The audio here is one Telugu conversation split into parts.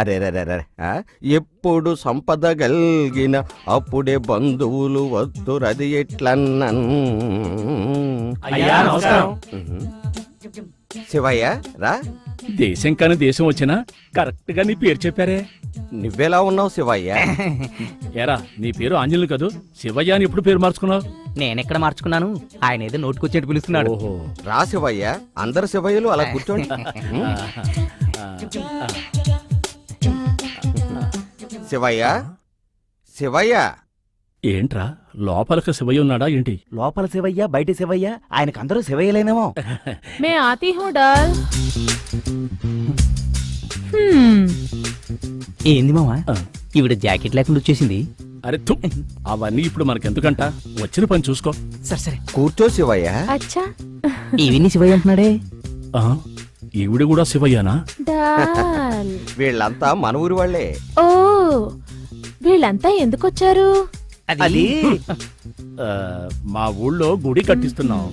అరే ఎప్పుడు సంపద గల్గిన అప్పుడే బంధువులు వద్దురది ఎట్లన్నన్. శివయ్య రా. దేశం కాని దేశం వచ్చినా కరెక్ట్ గా నీ పేరు చెప్పారే. నువ్వెలా ఉన్నావు శివయ్య? ఏరా నీ పేరు ఆంజనేయులు కదూ, శివయ్య అని ఎప్పుడు పేరు మార్చుకున్నావు? నేనెక్కడ మార్చుకున్నాను, ఆయన ఏదో నోటుకొచ్చేట్టు పిలుస్తున్నాడు. రా శివయ్య, అందరు శివయ్యలు అలా కూర్చోండి. శివయ్య శివయ్య. ఏంట్రా లోపలక శివయ్య ఉన్నాడా ఏంటి? లోపల శివయ్య బయట శివయ్య, ఆయనకు అందరూ శివయ్యలేనేమో. మే ఆతీ హూ డాల్. ఏంది మామా ఈవిడ జాకెట్ లేకుండా వచ్చేసింది? అరే తు, అవన్నీ ఇప్పుడు మనకెందుకంట, వచ్చిన పని చూసుకో. సరే సరే కూర్చో శివయ్య. అచ్చా ఈవిని శివయ్య అంటున్నాడే. ఈవిడ కూడా శివయ్యనా? డాల్. వీళ్ళంతా మన ఊరి వాళ్ళే. ఓ, వీళ్ళంతా ఎందుకొచ్చారు? అది మా ఊళ్ళో గుడి కట్టిస్తున్నాం,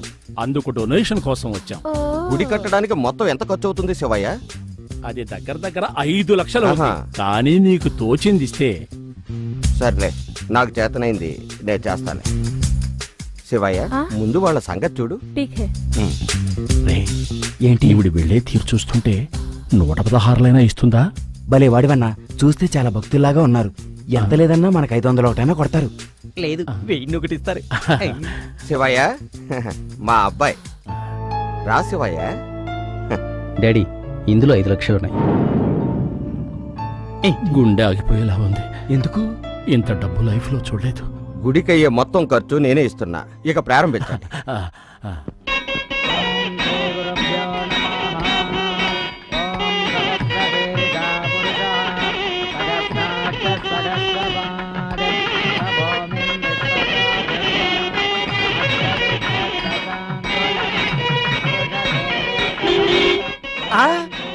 అందుకు డొనేషన్ కోసం వచ్చాం. ఓ. గుడి కట్టడానికి మొత్తం ఎంత ఖర్చు అవుతుంది శివయ్య? అది దగ్గర దగ్గర 5 లక్షలు అవుతుంది. కానీ నీకు తోచింది ఇస్తే. సర్లే, నాకు చేతనైంది నేను చేస్తాను. శివయ్య, ముందు వాళ్ళ సంగతి చూడు. ఠీక్ హై. ఏంటి ఈవిడ వెళ్ళే తీరు చూస్తుంటే 116 ఇస్తుందా? భలే వాడివన్నా, చూస్తే చాలా భక్తుల్లాగా ఉన్నారు. ఎంత లేదన్నా మనకు 500 ఒకటైనా కొడతారు. లేదు 1000 ఒకటి ఇస్తారు. శివయ్య మా అబ్బాయి. రా శివయ్య. డాడీ, ఇందులో 5 లక్షలు ఉన్నాయి. గుండె ఆగిపోయేలా ఉంది. ఎందుకు? ఇంత డబ్బు లైఫ్ లో చూడలేదు. గుడికయ్యే మొత్తం ఖర్చు నేనే ఇస్తున్నా, ఇక ప్రారంభించండి.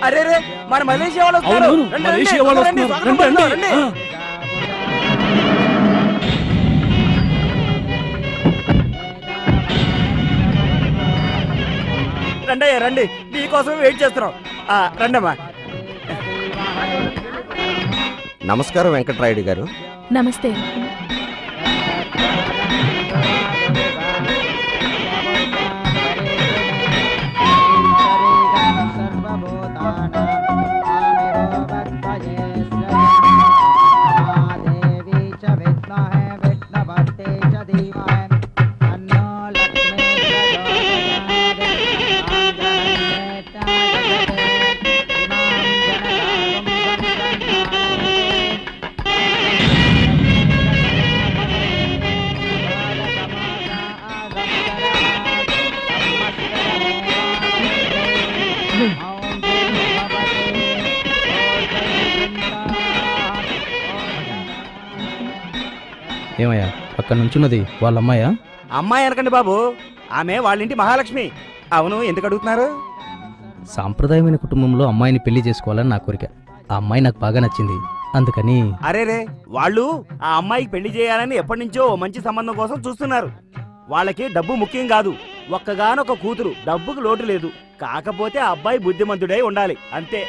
అరే రే, మన మలేషియా వాళ్ళు వస్తున్నారు. మలేషియా వాళ్ళు వస్తున్నారు. రండి రండి, మీకోసం వెయిట్ చేస్తున్నాం. రండమ్మా. నమస్కారం వెంకట్రాయుడు గారు. నమస్తే. ఏమయ్యా అక్కడ నుంచున్నది వాళ్ళ అమ్మాయా? అమ్మాయి అనకండి బాబు, ఆమె వాళ్ళింటి మహాలక్ష్మి. అవును, ఎందుకు అడుగుతున్నారు? సాంప్రదాయమైన కుటుంబంలో అమ్మాయిని పెళ్లి చేసుకోవాలని నా కోరిక. ఆ అమ్మాయి నాకు బాగా నచ్చింది, అందుకని. అరేరే, వాళ్ళు ఆ అమ్మాయికి పెళ్లి చేయాలని ఎప్పటి నుంచో మంచి సంబంధం కోసం చూస్తున్నారు. వాళ్ళకి డబ్బు ముఖ్యం కాదు, ఒక్కగానొక కూతురు, డబ్బుకు లోటు లేదు. కాకపోతే ఆ అబ్బాయి బుద్ధిమంతుడై ఉండాలి, అంతే.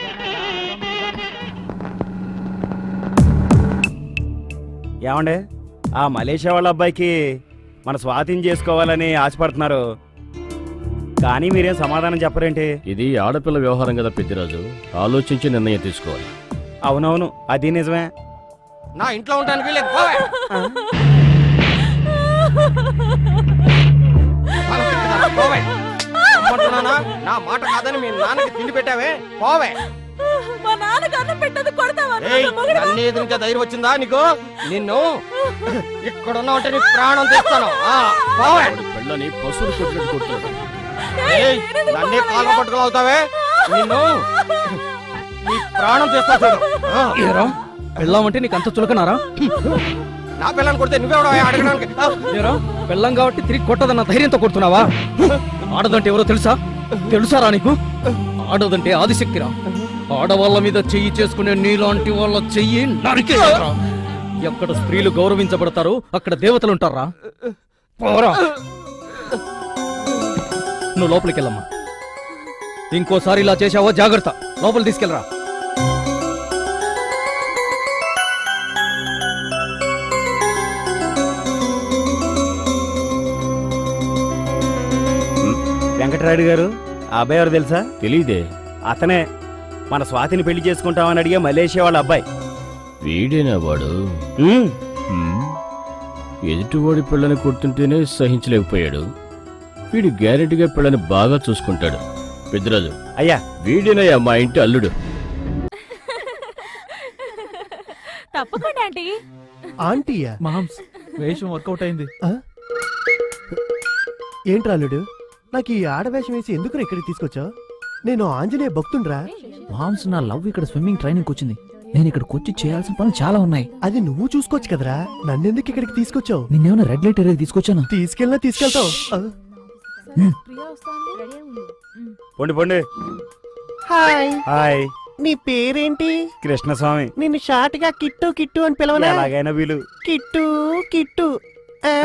ఏమండే, ఆ మలేషియా వాళ్ళ అబ్బాయికి మన స్వాధీనం చేసుకోవాలని ఆశపడుతున్నారు, కానీ మీరేం సమాధానం చెప్పరేంటి? ఇది ఆడపిల్ల వ్యవహారం కదా పెద్దిరాజు, ఆలోచించి నిర్ణయం తీసుకోవాలి. అవునవును, అది నిజమే. నా ఇంట్లో ఉండడానికి నా మాట కాదని మీ నాన్నకి తిండి పెట్టావే, పోవే. మా నాన్నకు అన్నం పెట్టదు కొడతావా? ఇంకా ధైర్యం వచ్చిందా నీకు? నిన్ను ఇక్కడ ఉన్నావంటే నీ ప్రాణం తీస్తాను. పెళ్ళని పశువులు కొట్టినట్టు కొడుతున్నాడు. నన్నే కాళ్ళ పట్టుకుని అవుతావే, నిన్ను నీ ప్రాణం తీస్తా. పెళ్ళామంటే నీకు అంత చులకనారా? నా పిల్లని కొడితే నువ్వెవడో అడగడానికి? పెళ్ళం కాబట్టి తిరిగి కొట్టదన్న ధైర్యంతో కొడుతున్నావా? ఆడదంటే ఎవరో తెలుసారా నీకు? ఆడదంటే ఆదిశక్తిరా. ఆడవాళ్ళ మీద చెయ్యి చేసుకునే నీలాంటి వాళ్ళ చెయ్యి నరికేరా. ఎక్కడ స్త్రీలు గౌరవించబడతారో అక్కడ దేవతలు ఉంటారా? పోరా, నువ్వు లోపలికి వెళ్ళమ్మా. ఇంకోసారి ఇలా చేశావో జాగ్రత్త, లోపలి తీసుకెళ్ళరా. వెంకటరాయుడు గారు ఆ అబ్బాయి ఎవరు తెలుసా? తెలీదే. అతనే మన స్వాతిని పెళ్లి చేసుకుంటామని అడిగే మలేషియా వాళ్ళ అబ్బాయి. వీడేనా వాడు? ఉమ్, ఎదుటివాడి పిల్లని కొడుతుంటేనే సహించలేకపోయాడు. వీడు గ్యారెంటీగా పిల్లని బాగా చూసుకుంటాడు. పెద్దరాజు, అయ్యా వీడేనయ్యా మా ఇంటి అల్లుడు. తప్పకుండా ఆంటీ. ఆంటీయా? మామ్స్ వేషం వర్కౌట్ అయింది. ఏంట్రాలుడు, నాకు ఈ ఆడవేషం వేసి ఎందుకు ఇక్కడికి తీసుకొచ్చావు? నేను ఆంజనేయ భక్తుండ్రా. మామ్స్, నా లవ్ ఇక్కడ స్విమ్మింగ్ ట్రైనింగ్ వచ్చింది. నేను ఇక్కడికి వచ్చి చేయాల్సిన పనులు చాలా ఉన్నాయి. అది నువ్వు చూసుకోవచ్చు కదరా, నన్నెందుకు ఇక్కడికి తీసుకొచ్చావు? నిన్నేమైనా రెడ్ లైట్ ఏరియా తీసుకొచ్చాను. తీసుకెళ్తావు. పొండి పొండి. హాయ్, హాయ్, నీ పేరేంటి? కృష్ణస్వామి. నిన్ను షార్ట్ గా కిట్టు కిట్టు అని పిలవనా? ఎలాగైనా వీలు. కిట్టు కిట్టు. ఆ?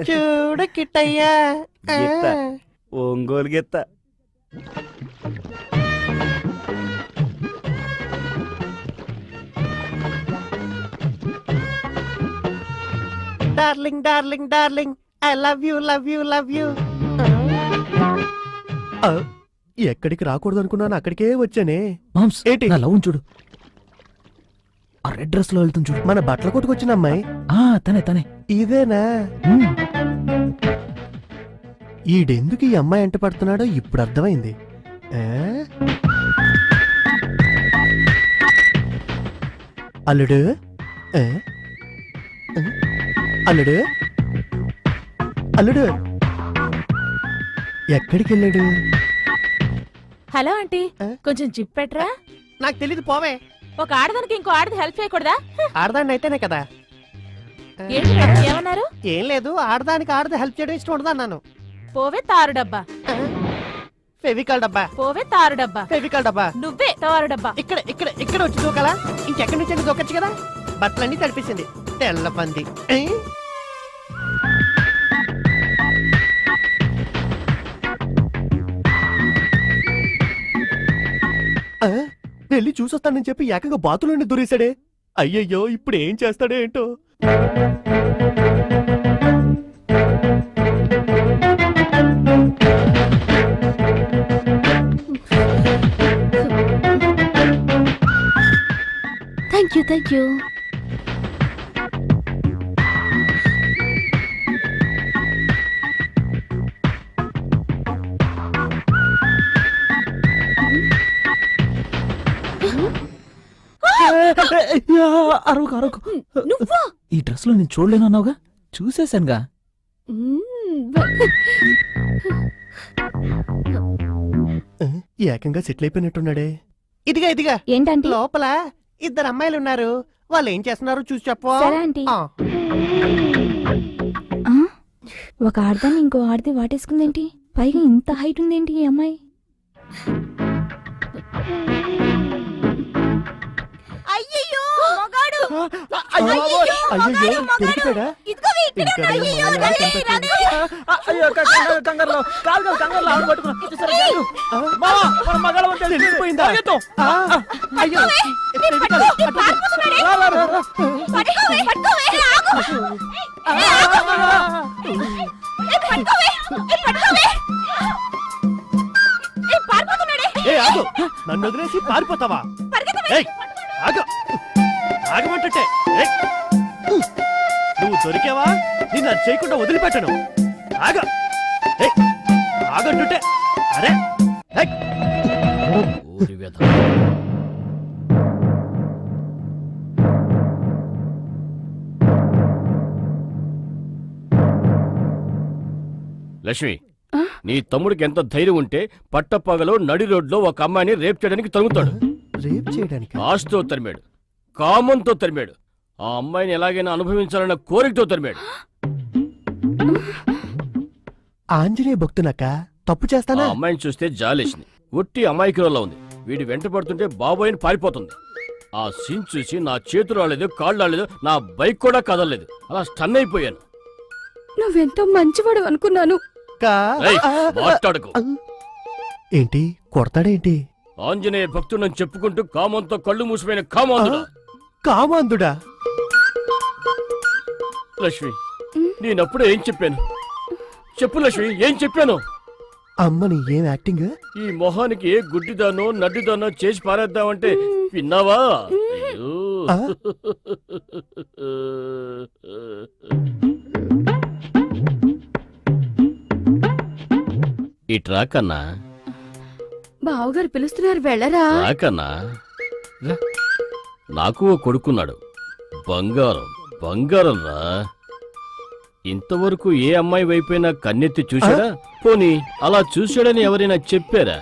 చూడు కిట్టయ్యా. ఆ? గిత్త. ఒంగోలు గిత్త. Darling darling darling, I love you love you love you. ఎక్కడికి రాకూడదు అనుకున్నాను, అక్కడికే వచ్చానే. మామ్స్, ఏంటి? నా లవ్ చూడు. ఆ రెడ్ డ్రెస్ లో వెళ్తుంది చూడు. మన బట్టల కొట్టుకొచ్చిన అమ్మాయి తనే. ఇదేనా? ఈడెందుకు ఈ అమ్మాయి ఎంట పడుతున్నాడో ఇప్పుడు అర్థమైంది. ఆ? అల్లుడు, ఆ? ఆ? అల్లుడు, అల్లుడు ఎక్కడికి వెళ్ళాడు? హలో ఆంటీ, ఆ? కొంచెం జిప్ పెట్టరా. నాకు తెలీదు, పోవే. ఒక ఆడదానికి ఇంకో ఆడది హెల్ప్ చేయకూడదా? ఆడదాన్ని అయితేనే కదా. ఏంటి మేడం, ఏమన్నారు? ఏం లేదు, ఆడదానికి ఆడది హెల్ప్ చేయడం ఇష్టం ఉండదు అన్నాను. పోవే తారు డబ్బా. ఫెవికాల్ డబ్బా. పోవే తారు డబ్బా. ఫెవికాల్ డబ్బా. నువ్వే తారు డబ్బా. ఇక్కడ ఇక్కడ ఇక్కడ వచ్చి దూకలా? ఇంకెక్కడి నుంచి దూకొచ్చు కదా. బట్టలన్నీ తడిపేసింది, తెల్ల పంది. వెళ్ళి చూసొస్తానని చెప్పి ఏకంగా బాతులోనే దూరేశాడే. అయ్యయ్యో, ఇప్పుడు ఏం చేస్తాడో ఏంటో. Thank you. అరవకు. నువ్వా? ఈ డ్రెస్ లో నేను చూడలేను అన్నావుగా, చూసేశానుగా. ఏకంగా సెటిల్ అయిపోయినట్టున్నాడే. ఇదిగా ఇదిగా ఏంటంటే లోపల ఇద్దరు అమ్మాయిలు ఉన్నారు, వాళ్ళు ఏం చేస్తున్నారు చూసి చెప్పు. సరే ఆంటీ. ఒక ఆడదాన్ని ఇంకో ఆడది వాటేసుకుందేంటి? పైగా ఇంత హైట్ ఉందేంటి ఈ అమ్మాయి? అయ్యయ్యో మగాడు. అయ్యో, దొరికిపోయాడా? తెలిసిపోయిందా? అయ్యో, నన్ను వదిలేసి పారిపోతావా? ఆగమంటే నువ్వు దొరికావా? నిన్ను అది చేయకుండా వదిలిపెట్టను. ఆగంటుంటే. అరే లక్ష్మి, నీ తమ్ముడికి ఎంత ధైర్యం ఉంటే పట్టపగలో నడి రోడ్లో ఒక అమ్మాయిని రేప్ చేయడానికి తరుగుతాడు. రేప్ చేయడానికి? ఆశతో తరిమాడు, కామంతో తరిమాడు, ఆ అమ్మాయిని ఎలాగైనా అనుభవించాలన్న కోరికతో తరిమాడు. ఆంజనేయ భక్తునక్క, తప్పు ఆ చేస్తానా? అమ్మాయిని చూస్తే జాలేసింది. ఒట్టి అమాయకురాల్లా ఉంది. వీడి వెంట పడుతుంటే బాబోయని పారిపోతుంది. ఆ సీన్ చూసి నా చేతులు రాలేదు, కాళ్ళు రాలేదు, నా బైక్ కూడా కదలలేదు. అలా స్టన్ అయిపోయాను. నువ్వెంతో మంచివాడు అనుకున్నాను. ఏయ్, మాట్లాడకు. ఏంటి, కొడతాడేంటి? ఆంజనేయ భక్తుడని చెప్పుకుంటూ కామంతో కళ్ళు మూసిపోయిన కామాంధుడా. కామాంధుడా? లక్ష్మి, నేనప్పుడే ఏం చెప్పాను? చెప్పు లక్ష్మి, ఏం చెప్పాను? అమ్మని ఏం యాక్టింగ్? ఈ మొహానికి ఏ గుడ్డిదానో నడ్డిదానో చేసి పారేద్దామంటే విన్నావా? అయ్యో. ఆ? ఇట్రా కన్నా, బావగారు పిలుస్తున్నారు వెళ్ళరా. రాకన్నా. నాకు ఓ కొడుకున్నాడు. బంగారం బంగారం రా. ఇంతవరకు ఏ అమ్మాయి వైపైనా కన్నెత్తి చూశాడా? పోనీ అలా చూశాడని ఎవరైనా చెప్పారా?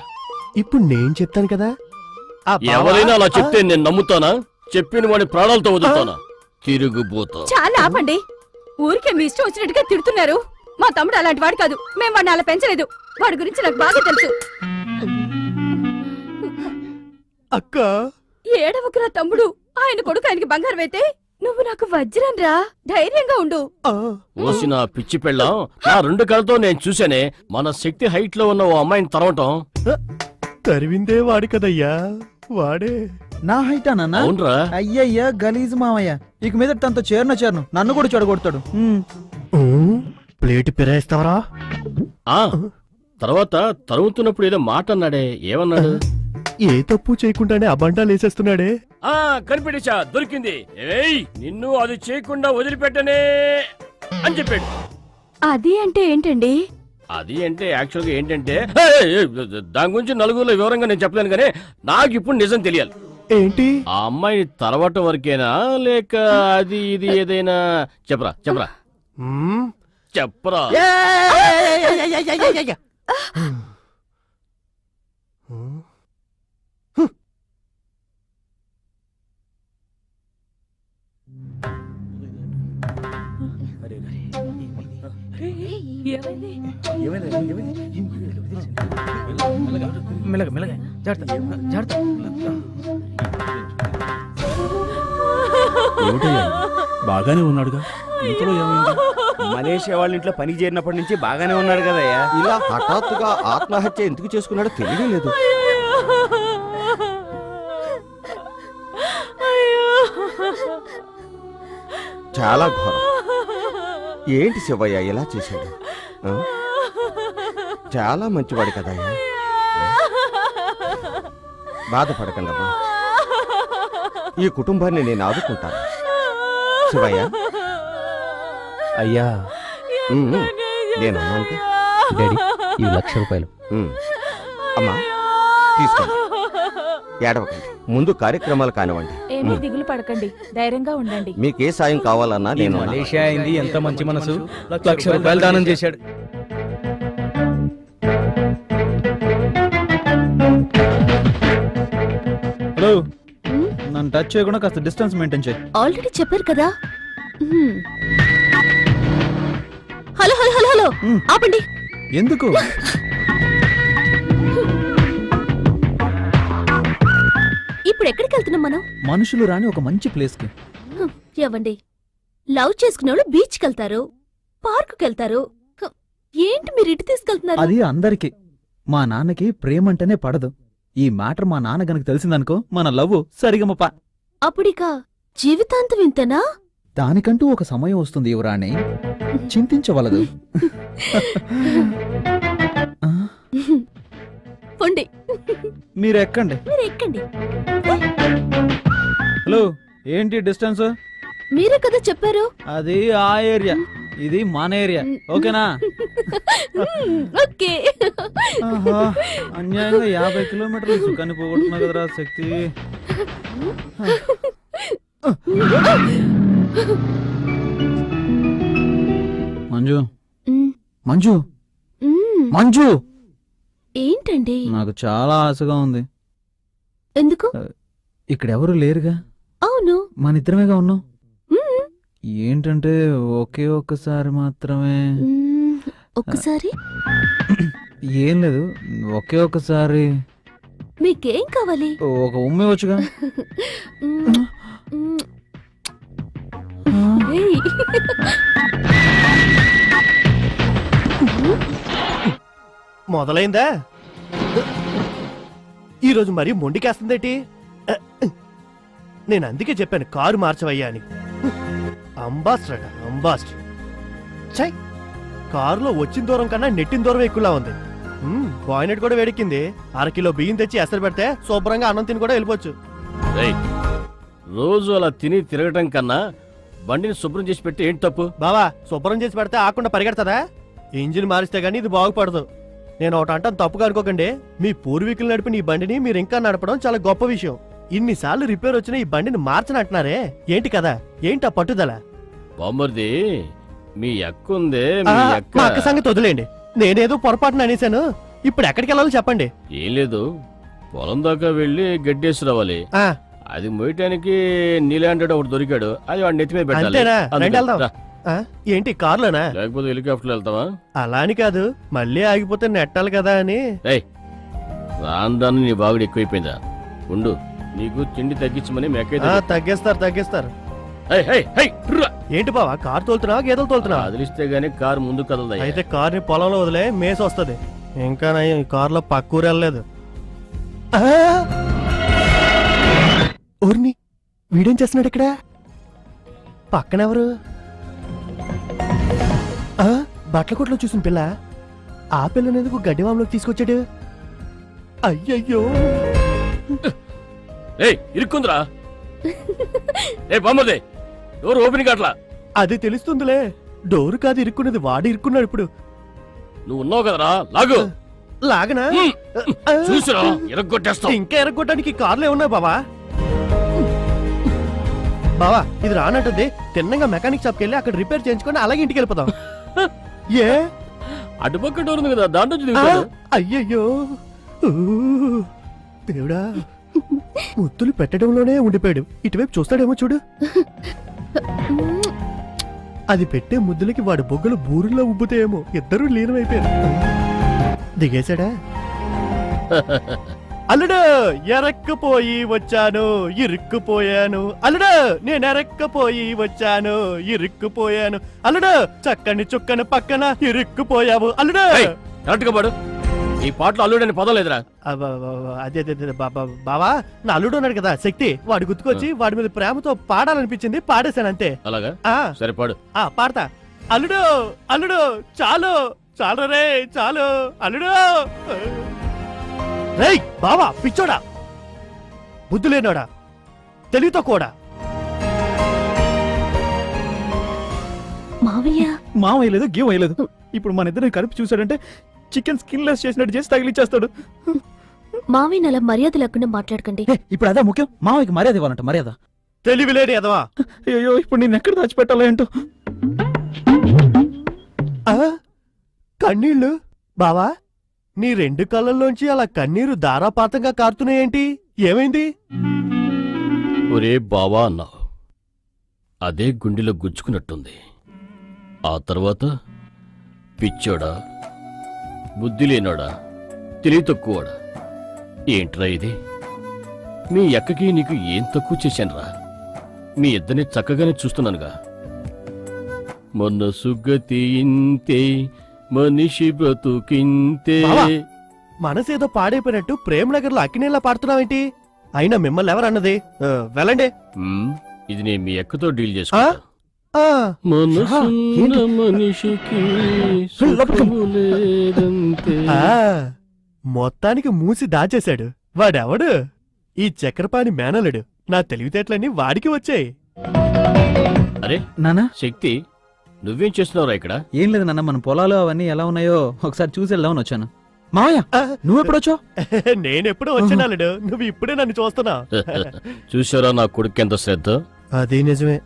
ఇప్పుడు నేను చెప్తాను కదా. ఆ బావ- ఎవరైనా అలా చెప్తే నేను నమ్ముతానా? చెప్పిన వాడి ప్రాణాలతో వదులుతానా? తిరుగుబోతా. చాలా ఆపండి. ఊరికే మీ ఇష్టం వచ్చినట్టుగా తిడుతున్నారు. మా తమ్ముడు అలాంటి వాడు కాదు. మేము వాడిని అలా పెంచలేదు. వాడి గురించి నాకు బాగా తెలుసు. అక్క ఏడవకురా తమ్ముడు. ఆయన కొడుకు ఆయనకి బంగారం అయితే నువ్వు నాకు వజ్రం రా. ధైర్యంగా ఉండు. ఆ, ఓసిన పిచ్చి పెళ్ళాం, నా రెండు కళ్ళతో నేను చూశానే మన శక్తి హైట్ లో ఉన్న ఓ అమ్మాయిని తరవటం. తరివిందే వాడు కదయ్యా, వాడే. నా హైటా నాన్న? అవునరా. అయ్యయ్యా గలీజ్ మామయ్య. ఇక మీద తనతో చేరను నన్ను కూడా చెడగొడతాడు. ప్లేట్ పిరాయిస్తావరా? ఆ తర్వాత తరుముతున్నప్పుడు ఏదో మాట అన్నాడే, ఏమన్నాడు? ఏ తప్పు చేయకుండానే అబండాలు వేసేస్తున్నాడే. ఆ కనిపెట్టేశా, దొరికింది. ఏయ్ నిన్ను అది చేయకుండా వదిలిపెట్టనే అని చెప్పాడు. అది అంటే ఏంటండి? అది అంటే యాక్చువల్ గా ఏంటంటే దాని గురించి నలుగురిలో వివరంగా నేను చెప్పలేను, కానీ నాకు ఇప్పుడు నిజం తెలియాలి. ఏంటి? ఆ అమ్మాయిని తరవటం వరకేనా లేక అది ఇది ఏదైనా? చెప్పరా చెప్పరా మ్మ్. చెప్పరా. మెల్లగా మెల్లగా జాగ్రత్త జాగ్రత్త. బాగానే ఉన్నాడుగా, ఇంట్లో ఏమైంది? మలేషియా వాళ్ళ ఇంట్లో పని చేరినప్పటి నుంచి బాగానే ఉన్నాడు కదయ్యా. ఇలా హఠాత్తుగా ఆత్మహత్య ఎందుకు చేసుకున్నాడో తెలియడం లేదు. చాలా ఘోరం. ఏంటి శివయ్య ఇలా చేశాడు? ఆ? చాలా మంచివాడు కదయ్యా. బాధపడకండి అమ్మా, ఈ కుటుంబాన్ని నేను ఆదుకుంటాను. శివయ్య. అయ్యా ఉమ్, నేను అన్నాను. డాడీ ఈ 1,00,000 రూపాయలు. అమ్మా తీసుకోండి, ఏడవకండి. ముందు కార్యక్రమాలు కానివ్వండి. ఏమీ దిగులు పడకండి, ధైర్యంగా ఉండండి. మీకే సాయం కావాలన్నా నేను ఉన్నాను. మలేషియా అయింది, ఎంత మంచి మనసు. 1,00,000 రూపాయలు దానం చేశాడు. హలో, నన్ను టచ్ చేయకుండా కాస్త డిస్టెన్స్ మెయింటైన్ చేయి. ఆల్రెడీ చెప్పారు కదా. హలో హలో హలో హలో ఆపండి. ఎందుకు? ఇప్పుడు ఎక్కడికి వెళ్తున్నాం మనం? మనుషులు రాని ఒక మంచి ప్లేస్ కి. ఏవండి, లవ్ చేసుకునే వాళ్ళు బీచ్కి వెళ్తారు, పార్కుకి వెళ్తారు. ఏంటి మీరు ఇటు తీసుకెళ్తున్నారు? అది అందరికి. మా నాన్నకి ప్రేమంటేనే పడదు. ఈ మ్యాటర్ మా నాన్న గనక తెలిసిందనుకో మన లవ్ సరిగమప. అప్పుడిక జీవితాంతం ఇంతేనా? దానికంటూ ఒక సమయం వస్తుంది యువరాణి, చింతించవలదు. ఆ, పొండి, మీరు ఎక్కండి. మీరు ఎక్కండి. హలో, ఏంటి డిస్టెన్స్? మీరే కదా చెప్పారు. అది ఆ ఏరియా, ఇది మన ఏరియా. ఓకేనా? ఓకే. ఆహా, అన్యాయంగా 50 కిలోమీటర్లు సుఖాన్ని పోగొట్టున్నా కదరా శక్తి. మంజు మంజు మంజు, ఏంటండి? నాకు చాలా ఆశగా ఉంది. ఎందుకు? ఇక్కడెవరు లేరుగా, అవును, మన ఇద్దరమేగా ఉన్నాం. ఏంటంటే ఒకే ఒక్కసారి మాత్రమే. ఒక్కసారి ఏం లేదు, ఒకే ఒక్కసారి. మీకేం కావాలి? ఒక ఉమ్మే వచ్చుగా. ఏయ్. మొదలైందా? ఈరోజు మరీ మొండికేస్తుందేటి? నేను అందుకే చెప్పాను కారు మార్చవయ్యా అని. అంబాస్టర్ అంబాస్టర్. చై, కారులో వచ్చిన దూరం కన్నా నెట్టిన దూరం ఎక్కువలా ఉంది. బాయినెట్ కూడా వేడెక్కింది. 1/2 కిలో బియ్యం తెచ్చి ఎసరు పెడితే శుభ్రంగా అన్నం తిని కూడా వెళ్ళిపోవచ్చు. రేయ్, రోజు అలా తిని తిరగటం కన్నా బండిని శుభ్రం చేసి పెట్టి ఏంటి తప్పు? బావా, శుభ్రం చేసి పెడితే ఆకుండా పరిగెడతదా? ఇంజిన్ మారిస్తే గానీ ఇది బాగుపడదు. నేను ఒకటి అంటాను, తప్పుగా అనుకోకండి. మీ పూర్వీకులు నడిపిన ఈ బండిని మీరు ఇంకా నడపడం చాలా గొప్ప విషయం. ఇన్నిసార్లు రిపేర్ వచ్చిన ఈ బండిని మార్చనంటున్నారే, ఏంటి కదా? ఏంటి ఆ పట్టుదల? బామ్మర్ది, మీ అక్క ఉందే, ఆ, మీ మా అక్క సంగతి వదిలేండి. నేనేదో పొరపాటున అనేశాను. ఇప్పుడు ఎక్కడికి వెళ్ళాలో చెప్పండి. ఏం లేదు, పొలం దాకా వెళ్ళి గడ్డేసి రావాలి. ఆ, అది మోయటానికి నీలాంటి ఒకటి దొరికాడు, అది వాడి నెత్తి మీద పెట్టాలి. అంతేనా? అందుకే. రండి వెళ్దాం. రా. ఆ, ఏంటి కార్లోనా? లేకపోతే హెలికాప్టర్ వెళ్తావా? అలా అని కాదు, మళ్ళీ ఆగిపోతే నెట్టాలి కదా అని. ఏయ్, రాను నీ బాగుడు ఎక్కువైపోయిందా? ఉండు, నీకు తిండి తగ్గించమని ఆ, తగ్గిస్తారు. ఏంటి బావా, కార్ తోలుతున్నావా గేదెలు తోలుతున్నావా? అదిలిస్తే గానీ కారు ముందు కదలదా? అయితే కార్ని పొలంలో వదిలే మేసి వస్తుంది. ఇంకా నయం, ఈ కార్లో పక్కూరు వెళ్ళలేదు. ఊరిని వీడేం చేస్తున్నాడు ఇక్కడ? పక్కనెవరు? బట్టల కొట్లో చూసిన పిల్ల. ఆ పిల్లనెందుకు గడ్డివాంలోకి తీసుకొచ్చాడు? అయ్యయ్యో, ఏయ్, ఇరుక్కుందిరా. ఏ బామ్మర్ది, డోర్ ఓపెన్ కాట్లా. అది తెలుస్తుందిలే. డోరు కాదు ఇరుక్కున్నది, వాడు ఇరుక్కున్నాడు. ఇప్పుడు నువ్వు ఉన్నావు కదరా, లాగు. లాగనా? చూసిరా, ఇరగొట్టేస్తావు. ఇంకా ఎరగొట్టడానికి కార్లు ఏమున్నా బావా? బావా, ఇది రానట్టుంది. తిన్నగా మెకానిక్ షాప్కి వెళ్ళి అక్కడ రిపేర్ చేయించుకొని అలాగే ఇంటికి వెళ్ళిపోతాం. ఏ అటుపక్క డోర్ ఉంది కదా, దాంట్లో ఆ, దిగుతాడు. అయ్యయ్యో, ఊ, దేవుడా, ముద్దులు పెట్టడంలోనే ఉండిపోయాడు. ఇటువైపు చూస్తాడేమో చూడు. అది పెట్టే ముద్దులకి వాడి బొగ్గలు బూరుల్లో ఉబ్బుతాయేమో. ఇద్దరూ లీనమైపోయారు. దిగేశాడా? అల్లుడు, ఎరక్కపోయి వచ్చాను, ఇరుక్కుపోయాను. అల్లుడు, నేను ఎరక్కపోయి వచ్చాను, ఇరుక్కుపోయాను. అల్లుడు, చక్కని చుక్కని పక్కన ఇరుక్కుపోయావు. అల్లుడు, కరెక్ట్ గా పాడు. ఈ పాటలో అల్లుడని పదం లేదురా. అదే బావా, నా అల్లుడు ఉన్నాడు కదా శక్తి, వాడు గుర్తుకొచ్చి వాడి మీద ప్రేమతో పాడాలనిపించింది, పాడేశాను అంతే. అలాగా? ఆ, సరే పాడు. పాడతా. అల్లుడు, అల్లుడు, చాలు చాలు రే, చాలు అల్లుడు. రేయ్ బావా, పిచ్చోడా, బుద్ధి లేనోడా, తెలివితో కూడా. మావయ్య మా వేయలేదు, గీ వేయలేదు. ఇప్పుడు మన ఇద్దరిని కలిపి చూసాడంటే చికెన్ స్కిన్ లెస్ చేసినట్టు చేసి తగిలిచ్చేస్తాడు. మావయ్యని అలా మర్యాద లేకుండా మాట్లాడకండి. ఇప్పుడు అదే ముఖ్యం, మావయ్యకి మర్యాద ఇవ్వాలంట. మర్యాద. తెలివి లేని ఎదవా. అయ్యో, ఇప్పుడు నేను ఎక్కడ దాచిపెట్టాలో ఏంటో. కన్నీళ్లు బావా, నీ 2 కళ్ళల్లోంచి అలా కన్నీరు ధారాపాతంగా కారుతున్నాయేంటి? ఏమైంది? ఒరే బావా అన్నావు, అదే గుండెలో గుచ్చుకున్నట్టుంది. ఆ తర్వాత పిచ్చోడా, బుద్ధి లేనోడా, తెలివి తక్కువడా, ఏంట్రా ఇది? మీ అక్కకి నీకు ఏం తక్కువ చేశానురా? మీ ఇద్దరిని చక్కగానే చూస్తున్నానుగా. మనసు గతి ఇంతే, మనిషి బ్రతుకింతే. బావా, మనసేదో పాడైపోయినట్టు ప్రేమనగర్లో అక్కినేలా పాడుతున్నావేంటి? అయినా మిమ్మల్ని ఎవరన్నది? వెళ్ళండి. ఇది నేను మీ అక్కతో డీల్ చేసుకుంటా. ఆ, మనసున్న మనిషికి సుఖము లేదంతే. మొత్తానికి మూసి దాచేశాడు. వాడెవడు? ఈ చక్రపాణి మేనలుడు. నా తెలివితేటలన్నీ వాడికి వచ్చాయి. అరే నానా, శక్తి, నువ్వేం చేస్తున్నావురా ఇక్కడ? ఏం లేదు నాన్న, మన పొలాలు అవన్నీ ఎలా ఉన్నాయో ఒకసారి చూసి వెళ్దామని వచ్చాను. మావయ్య, నువ్వెప్పుడొచ్చావు? నేనెప్పుడు వచ్చానాలుడు, నువ్వు ఇప్పుడే నన్ను చూస్తున్నావు. చూసారా నా కొడుకు ఎంత శ్రద్ధ? అదే నిజమే.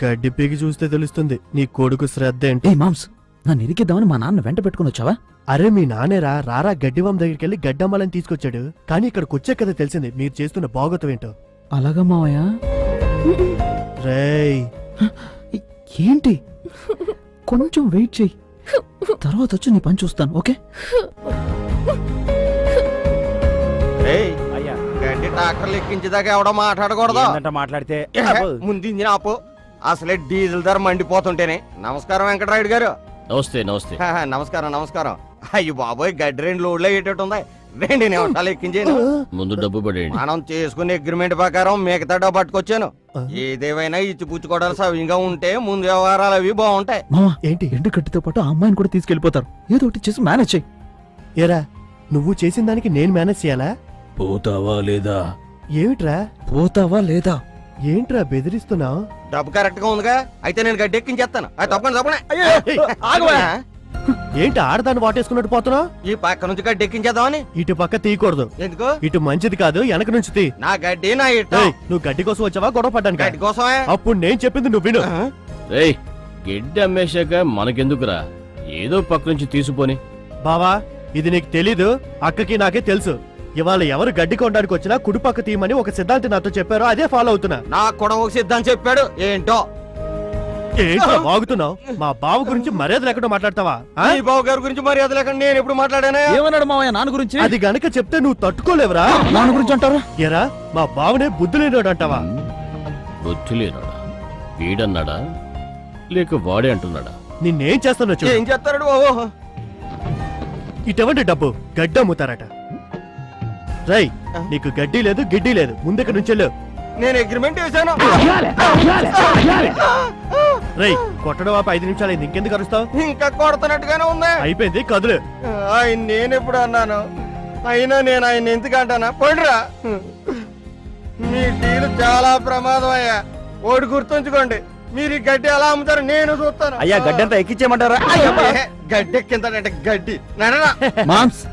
గడ్డి పీకి చూస్తే తెలుస్తుంది నీ కొడుకు శ్రద్ధ ఏంటి. ఏ మామ్స్, నన్ను ఇరికిద్దామని మా నాన్న వెంట పెట్టుకుని వచ్చావా? అరే మీ నానేరా, రారా గడ్డివాం దగ్గరికి వెళ్ళి గడ్డమ్మాలని తీసుకొచ్చాడు. కానీ ఇక్కడికి వచ్చే కదా తెలిసింది మీరు చేస్తున్న బాగోతం ఏంటో. అలాగా మావయ్య? రేయ్, ఏంటి? కొంచెం వెయిట్ చెయ్యి, తర్వాత వచ్చి నీ పని చూస్తాను. ఓకే? అయ్యా, గడ్డి ట్రాక్టర్లు ఎక్కించేదాకా ఎవడో మాట్లాడకూడదు. ఏందంట మాట్లాడితే? ముందు ఇంజిన్ ఆపు. అసలే డీజిల్ ధర మండిపోతుంటేనే. నమస్కారం వెంకటరాయుడు గారు. నమస్తే నమస్తే. నమస్కారం నమస్కారం. అయ్యో బాబోయ్, గడ్డి 2 లోడ్లు అయ్యేటట్టు ఉంది. 2 నిమిషాలు ఎక్కించాను. ముందు డబ్బు పడేయండి. మనం చేసుకునే అగ్రిమెంట్ ప్రకారం మిగతా డబ్బు పట్టుకొచ్చాను. ఏదేమైనా ఇచ్చి పుచ్చుకోవడాలు సవ్యంగా ఉంటే ముందు వ్యవహారాలు అవి బాగుంటాయి. మామా, ఏంటి ఎండు కట్టితో పాటు ఆ అమ్మాయిని కూడా తీసుకెళ్లిపోతారు. ఏదో ఒకటి చేసి మేనేజ్ చెయ్యి. ఏరా, నువ్వు చేసిన దానికి నేను మేనేజ్ చేయాలా? పోతావా లేదా? ఏమిట్రా పోతావా లేదా? ఏంట్రా బెదిరిస్తున్నావు? డబ్బు కరెక్ట్ గా ఉందిగా, అయితే నేను గడ్డి ఎక్కించేస్తాను. అది తప్పకుండా తప్పకుండా ఏంటి ఆడదాన్ని వాటేసుకున్నట్టు పోతున్నావు? ఈ పక్క నుంచి గడ్డి ఎక్కించేద్దామని. ఇటు పక్క తీయకూడదు. ఎందుకు? ఇటు మంచిది కాదు, వెనక నుంచి తీ. నా గడ్డి నా ఇట్టం. ఏయ్, నువ్వు గడ్డి కోసం వచ్చావా గొడవ పడ్డానికి? గడ్డి కోసమే. అప్పుడు నేను చెప్పింది నువ్వు విను. రేయ్ గడ్డి అమ్మేశాక మనకెందుకురా, ఏదో పక్క నుంచి తీసుకొని. బావా, ఇది నీకు తెలీదు, అక్కకి నాకే తెలుసు. ఇవాళ ఎవరు గడ్డి కొనడానికి వచ్చినా కుడిపక్క తీయమని ఒక సిద్ధాంతి నాతో చెప్పారో అదే ఫాలో అవుతున్నా. నా కూడా ఒక సిద్ధాంతం చెప్పాడు. ఏంటో ఏంటో బాగుతున్నావు? మా బావ గురించి మర్యాద లేకుండా మాట్లాడతావా? ఆ? ఈ బావ గారి గురించి మర్యాద లేకుండా నేను ఎప్పుడు మాట్లాడానా? ఏమన్నాడు మావయ్య నాన్న గురించి? అది గనక చెప్తే నువ్వు తట్టుకోలేవురా. నాన్న గురించి అంటారా? ఎరా మా బావనే బుద్ధి లేనాడు అంటావా? బుద్ధి లేనాడా? వీడన్నాడా లేక వాడే అంటున్నాడా? నిన్నేం చేస్తానో చూడు. ఏం చేస్తాడు బాబు? ఇటువంటి డబ్బు గడ్డి అమ్ముతారట. రై, నీకు గడ్డి లేదు గిడ్డి లేదు, ముందుకు నుంచెళ్ళు. నేను అగ్రిమెంట్ చేశాను. రై, కొట్టడం ఆపి 5 నిమిషాలు అయింది, ఇంకెందుకు అరుస్తావు? ఇంకా కొడుతున్నట్టుగానే ఉంది. అయిపోయింది, కదులు. ఆయన నేను ఎప్పుడు అన్నాను? అయినా నేను ఆయన ఎందుకు అంటానా? పోయిరా. మీ డీల్ చాలా ప్రమాదం అయ్యా. ఓడి గుర్తుంచుకోండి, మీరు ఈ గడ్డి ఎలా అమ్ముతారు నేను చూస్తాను. అయ్యా గడ్డంతా ఎక్కించేయమంటారా? గడ్డి ఎక్కింతాడంటే గడ్డి నాన్న. మామ్స్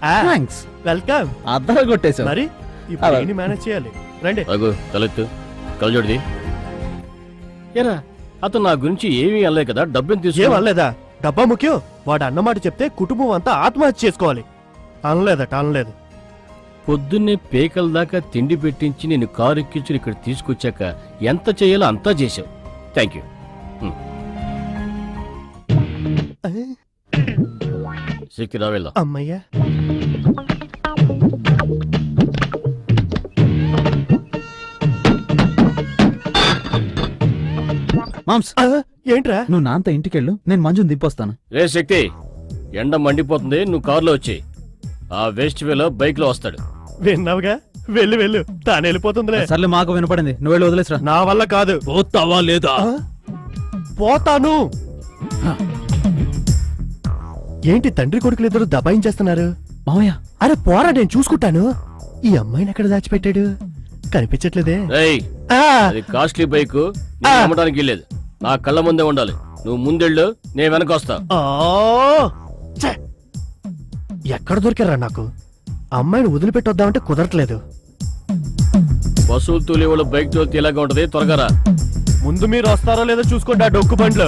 ఆ, థ్యాంక్స్. వెల్కమ్. అద్దరు కొట్టేశావు. మరి ఇప్పుడు ఏంటి మేనేజ్ చేయాలి? రండి. రఘు తలెత్తు, కలజోడిది. ఏరా అతను నా గురించి ఏమీ అనలే కదా, డబ్బుని ఏం తీసుకో. అనలేదా? డబ్బా ముఖ్యం. వాడు అన్నమాట చెప్తే కుటుంబం అంతా ఆత్మహత్య చేసుకోవాలి. అనలేదట, అనలేదు. పొద్దున్నే పేకల దాకా తిండి పెట్టించి నేను కారు ఎక్కించి ఇక్కడ తీసుకొచ్చాక ఎంత చేయాలో అంతా చేశావు. Thank you. శక్తి రా వెళ్దాం. అమ్మయ్యా. మామ్స్ ఆ, ఏంట్రా? నువ్వు నాన్నతో ఇంటికెళ్ళు, నేను మంజుని దింపొస్తాను. రే శక్తి, ఎండ మండిపోతుంది, నువ్వు కారులో వచ్చేయి. ఆ వేస్ట్ వేలో బైక్ లో వస్తాడు. విన్నావుగా, వెళ్ళు వెళ్ళు, తాను వెళ్ళిపోతుందిలే. సర్లే, మాకు వినపడింది, నువ్వు వెళ్ళి వదిలేసరా. నా వల్ల కాదు. పోతావా లేదా? ఆ? పోతాను. ఏంటి తండ్రి కొడుకులు ఇద్దరు దబాయించేస్తున్నారు? మావయ్య అరే పోరా, నేను చూసుకుంటాను. ఈ అమ్మాయిని ఎక్కడ దాచిపెట్టాడు? కనిపించట్లేదే. రేయ్ ఆ, అది కాస్ట్లీ బైక్, నేను అమ్మడానికి లేదు. నా కళ్ళ ముందే ఉండాలి. నువ్వు ముందెళ్ళు, నేను వెనక వస్తా. ఆ, ఛే! ఎక్కడ దొరికారా నాకు? అమ్మాయిని వదిలిపెట్టొద్దామంటే కుదరట్లేదు. బస్సులు తోలే వాళ్ళ బైక్ తోలితే ఇలాగా ఉంటది. త్వరగా రా. ముందు మీరు వస్తారో లేదో చూసుకోండి ఆ డొక్కు బండ్లు.